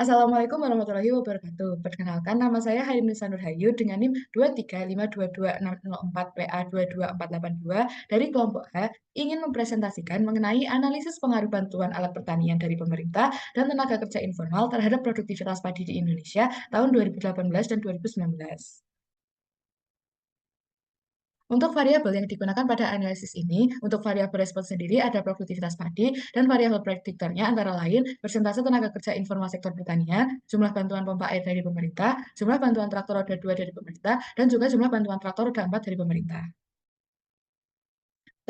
Assalamualaikum warahmatullahi wabarakatuh. Perkenalkan, nama saya Hairunisa Nurhayu dengan NIM 235226644PA22482 dari kelompok H ingin mempresentasikan mengenai analisis pengaruh bantuan alat pertanian dari pemerintah dan tenaga kerja informal terhadap produktivitas padi di Indonesia tahun 2018 dan 2019. Untuk variabel yang digunakan pada analisis ini, untuk variabel respons sendiri ada produktivitas padi, dan variabel prediktornya antara lain persentase tenaga kerja informal sektor pertanian, jumlah bantuan pompa air dari pemerintah, jumlah bantuan traktor roda 2 dari pemerintah, dan juga jumlah bantuan traktor roda 4 dari pemerintah.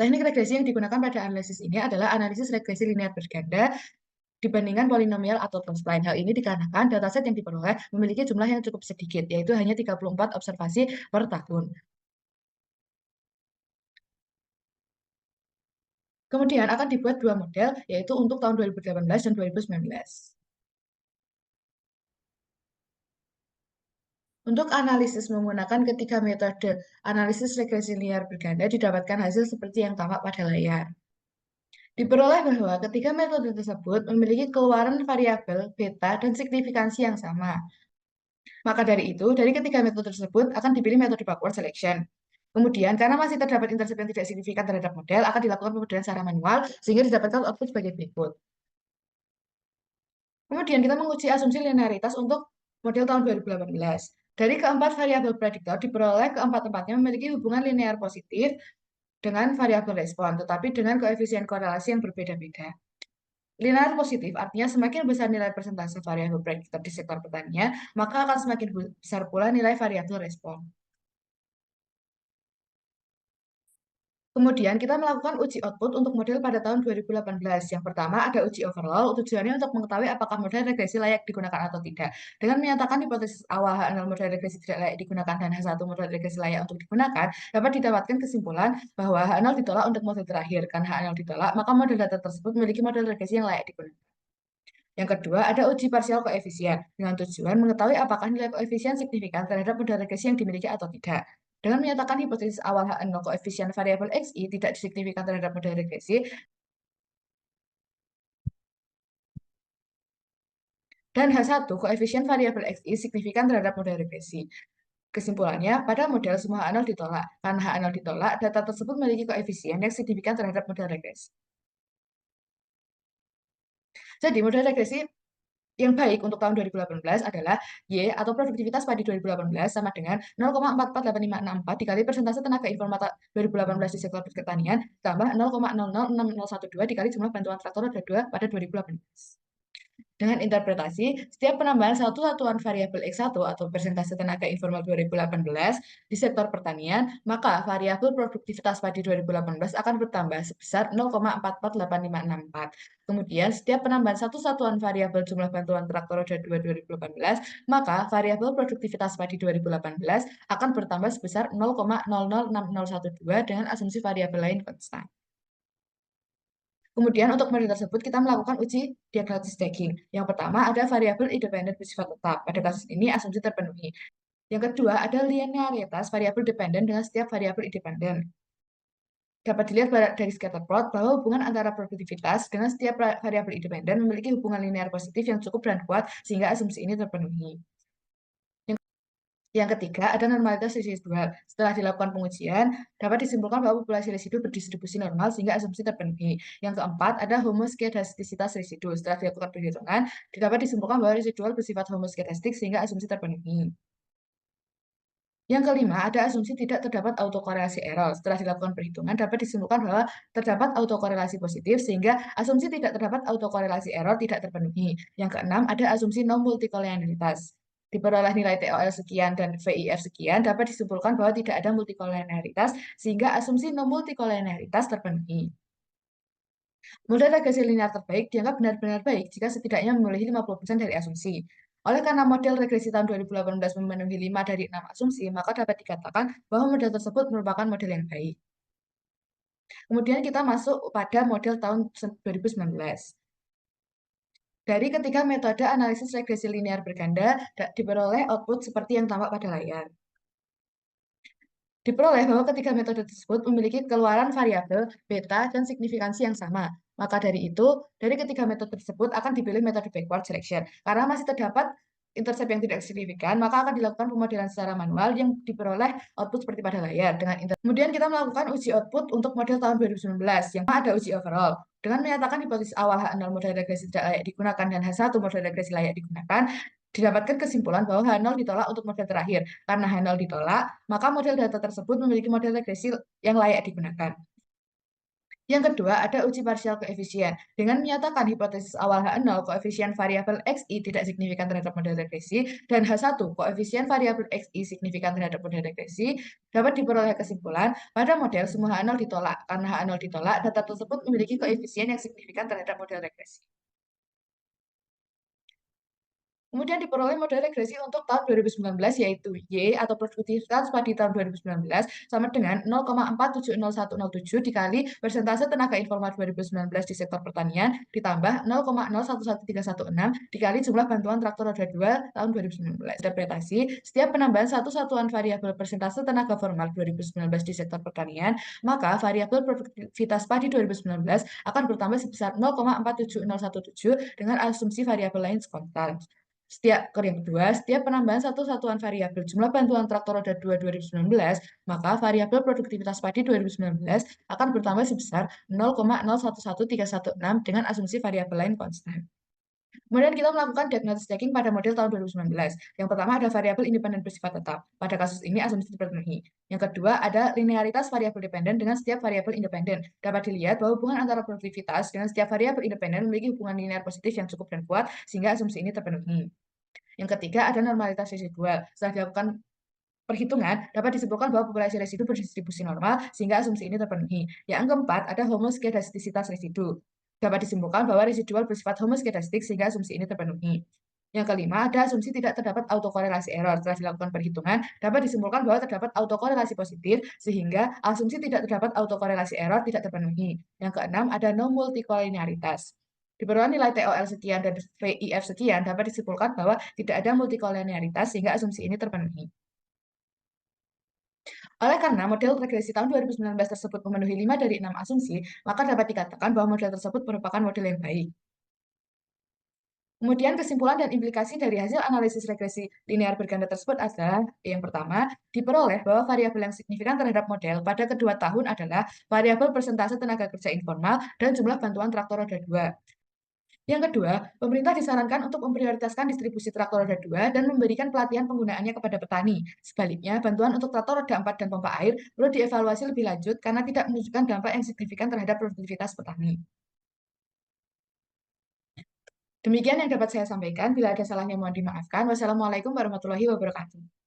Teknik regresi yang digunakan pada analisis ini adalah analisis regresi linear berganda dibandingkan polinomial atau spline. Hal ini dikarenakan dataset yang diperoleh memiliki jumlah yang cukup sedikit, yaitu hanya 34 observasi per tahun. Kemudian akan dibuat dua model, yaitu untuk tahun 2018 dan 2019. Untuk analisis menggunakan ketiga metode analisis regresi linear berganda didapatkan hasil seperti yang tampak pada layar. Diperoleh bahwa ketiga metode tersebut memiliki keluaran variabel, beta, dan signifikansi yang sama. Maka dari itu, dari ketiga metode tersebut akan dipilih metode backward selection. Kemudian, karena masih terdapat intersep yang tidak signifikan terhadap model, akan dilakukan pemodelan secara manual, sehingga didapatkan output sebagai berikut. Kemudian kita menguji asumsi linearitas untuk model tahun 2018. Dari keempat variabel prediktor diperoleh keempat-empatnya memiliki hubungan linear positif dengan variabel respon, tetapi dengan koefisien korelasi yang berbeda-beda. Linear positif artinya semakin besar nilai persentase variabel prediktor di sektor pertanian, maka akan semakin besar pula nilai variabel respon. Kemudian kita melakukan uji output untuk model pada tahun 2018. Yang pertama ada uji overall, tujuannya untuk mengetahui apakah model regresi layak digunakan atau tidak. Dengan menyatakan hipotesis awal H0 model regresi tidak layak digunakan dan H1 model regresi layak untuk digunakan, dapat didapatkan kesimpulan bahwa H0 ditolak untuk model terakhir. Karena H0 ditolak, maka model data tersebut memiliki model regresi yang layak digunakan. Yang kedua, ada uji parsial koefisien, dengan tujuan mengetahui apakah nilai koefisien signifikan terhadap model regresi yang dimiliki atau tidak. Dengan menyatakan hipotesis awal H0 koefisien variabel XI tidak signifikan terhadap model regresi, dan H1 koefisien variabel XI signifikan terhadap model regresi. Kesimpulannya, pada model semua H0 ditolak. Karena H0 ditolak, data tersebut memiliki koefisien yang signifikan terhadap model regresi. Jadi, model regresi yang baik untuk tahun 2018 adalah Y atau produktivitas padi 2018 sama dengan 0,448564 dikali persentase tenaga informal 2018 di sektor pertanian tambah 0,006012 dikali jumlah bantuan traktor roda 2 pada 2018. Dengan interpretasi, setiap penambahan satu satuan variabel X1 atau persentase tenaga informal 2018 di sektor pertanian, maka variabel produktivitas padi 2018 akan bertambah sebesar 0,448564. Kemudian, setiap penambahan satu satuan variabel jumlah bantuan traktor roda 2 2018, maka variabel produktivitas padi 2018 akan bertambah sebesar 0,006012 dengan asumsi variabel lain konstan. Kemudian untuk model tersebut kita melakukan uji diagnostic stacking. Yang pertama ada variabel independen bersifat tetap. Pada kasus ini asumsi terpenuhi. Yang kedua ada linearitas variabel dependen dengan setiap variabel independen. Dapat dilihat dari scatter plot bahwa hubungan antara produktivitas dengan setiap variabel independen memiliki hubungan linear positif yang cukup dan kuat sehingga asumsi ini terpenuhi. Yang ketiga, ada normalitas residual. Setelah dilakukan pengujian, dapat disimpulkan bahwa populasi residu berdistribusi normal sehingga asumsi terpenuhi. Yang keempat, ada homoskedastisitas residu. Setelah dilakukan perhitungan, dapat disimpulkan bahwa residual bersifat homoskedastik sehingga asumsi terpenuhi. Yang kelima, ada asumsi tidak terdapat autokorelasi error. Setelah dilakukan perhitungan, dapat disimpulkan bahwa terdapat autokorelasi positif sehingga asumsi tidak terdapat autokorelasi error tidak terpenuhi. Yang keenam, ada asumsi non multikolonialitas. Diperoleh nilai TOL sekian dan VIF sekian, dapat disimpulkan bahwa tidak ada multikolonialitas sehingga asumsi non multikolonialitas terpenuhi. Model regresi linear terbaik dianggap benar-benar baik jika setidaknya memenuhi 50% dari asumsi. Oleh karena model regresi tahun 2018 memenuhi 5 dari 6 asumsi, maka dapat dikatakan bahwa model tersebut merupakan model yang baik. Kemudian kita masuk pada model tahun 2019. Dari ketiga metode analisis regresi linear berganda, diperoleh output seperti yang tampak pada layar. Diperoleh bahwa ketiga metode tersebut memiliki keluaran variabel, beta, dan signifikansi yang sama. Maka dari itu, dari ketiga metode tersebut akan dipilih metode backward selection. Karena masih terdapat intercept yang tidak signifikan, maka akan dilakukan pemodelan secara manual yang diperoleh output seperti pada layar. Kemudian kita melakukan uji output untuk model tahun 2019, yang ada uji overall. Dengan menyatakan hipotesis awal H0 model regresi tidak layak digunakan dan H1 model regresi layak digunakan, didapatkan kesimpulan bahwa H0 ditolak untuk model terakhir. Karena H0 ditolak, maka model data tersebut memiliki model regresi yang layak digunakan. Yang kedua, ada uji parsial koefisien. Dengan menyatakan hipotesis awal H0, koefisien variabel XI tidak signifikan terhadap model regresi, dan H1, koefisien variabel XI signifikan terhadap model regresi, dapat diperoleh kesimpulan pada model semua H0 ditolak. Karena H0 ditolak, data tersebut memiliki koefisien yang signifikan terhadap model regresi. Kemudian diperoleh model regresi untuk tahun 2019 yaitu Y atau produktivitas padi tahun 2019 sama dengan 0,470107 dikali persentase tenaga informal 2019 di sektor pertanian ditambah 0,011316 dikali jumlah bantuan traktor roda 2 tahun 2019. Interpretasi, setiap penambahan satu satuan variabel persentase tenaga formal 2019 di sektor pertanian, maka variabel produktivitas padi 2019 akan bertambah sebesar 0,47017 dengan asumsi variabel lain konstan. Yang kedua, setiap penambahan satu satuan variabel jumlah bantuan traktor roda 2 2019, maka variabel produktivitas padi 2019 akan bertambah sebesar 0,011316 dengan asumsi variabel lain konstan. Kemudian kita melakukan diagnostic stacking pada model tahun 2019. Yang pertama ada variabel independen bersifat tetap. Pada kasus ini asumsi terpenuhi. Yang kedua ada linearitas variabel dependen dengan setiap variabel independen. Dapat dilihat bahwa hubungan antara produktivitas dengan setiap variabel independen memiliki hubungan linear positif yang cukup dan kuat sehingga asumsi ini terpenuhi. Yang ketiga ada normalitas residual. Setelah dilakukan perhitungan, dapat disimpulkan bahwa populasi residu berdistribusi normal sehingga asumsi ini terpenuhi. Yang keempat ada homoskedastisitas residu. Dapat disimpulkan bahwa residual bersifat homoskedastik sehingga asumsi ini terpenuhi. Yang kelima, ada asumsi tidak terdapat autokorelasi error. Setelah dilakukan perhitungan, dapat disimpulkan bahwa terdapat autokorelasi positif, sehingga asumsi tidak terdapat autokorelasi error tidak terpenuhi. Yang keenam, ada no multikolinearitas. Diperoleh nilai TOL sekian dan VIF sekian, dapat disimpulkan bahwa tidak ada multikolinearitas sehingga asumsi ini terpenuhi. Oleh karena model regresi tahun 2019 tersebut memenuhi 5 dari 6 asumsi, maka dapat dikatakan bahwa model tersebut merupakan model yang baik. Kemudian kesimpulan dan implikasi dari hasil analisis regresi linear berganda tersebut adalah yang pertama, diperoleh bahwa variabel yang signifikan terhadap model pada kedua tahun adalah variabel persentase tenaga kerja informal dan jumlah bantuan traktor roda 2. Yang kedua, pemerintah disarankan untuk memprioritaskan distribusi traktor roda 2 dan memberikan pelatihan penggunaannya kepada petani. Sebaliknya, bantuan untuk traktor roda 4 dan pompa air perlu dievaluasi lebih lanjut karena tidak menunjukkan dampak yang signifikan terhadap produktivitas petani. Demikian yang dapat saya sampaikan. Bila ada salahnya mohon dimaafkan. Wassalamualaikum warahmatullahi wabarakatuh.